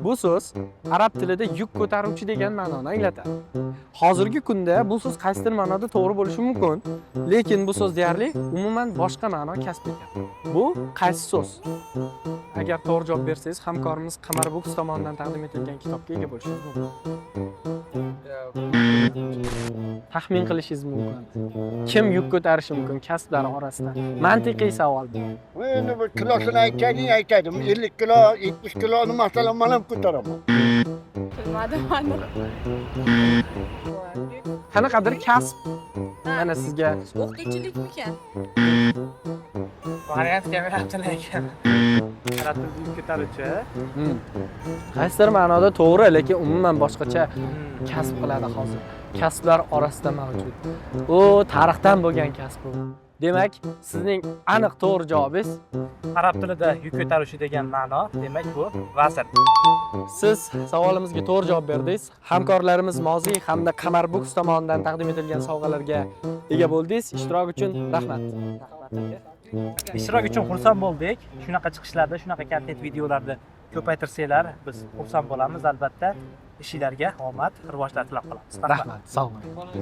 Bu so'z arab tilida yuk ko'taruvchi degan ma'noni anglatadi. Hozirgi kunda bu so'z qaysidir ma'noda to'g'ri bo'lishi mumkin, lekin bu so'z deyarli umuman boshqa ma'no kasb etgan. Bu qaysi so'z? Agar to'g'ri javob bersangiz, hamkorimiz Qamar Books tomonidan taqdim etilgan kitobga ega bo'lishingiz mumkin. Taxmin qilishingiz mumkin. Kim yuk ko'tarishi mumkin kasblar orasida? Mantiqiy savol bu. Endi bir kilosini aytaydim. 50 kilo, 70 kiloni masalan men ham ko'taraman. Bilmadim aniq. Qanaqadir kasb mana sizga O'qituvchilikmikan? variantga beribdi lekin. Qaratilib yuk ko'taruvchi. Qaysidir ma'noda to'g'ri, lekin umuman boshqacha kasb qiladi hozir. Kasblar orasida mavjud. U tarixdan bo'lgan kasb bu. Demak, sizning aniq to'g'ri javobingiz Arab tilida yuk ko'taruvchi degan ma'no, demak bu vazir. siz savolimizga to'g'ri javob berdingiz. Hamkorlarimiz Moziy hamda Qamar Books tomonidan taqdim etilgan sovg'alarga ega bo'ldingiz. Ishtirok uchun rahmat. Ishtirok uchun xursand bo'ldik. Shunaqa chiqishlarda, shunaqa kontent videolarni ko'paytirsanglar, biz xursand bo'lamiz albatta. Ishinglarga omad, rivojlar tilab qolamiz. Rahmat. Sog' bo'ling.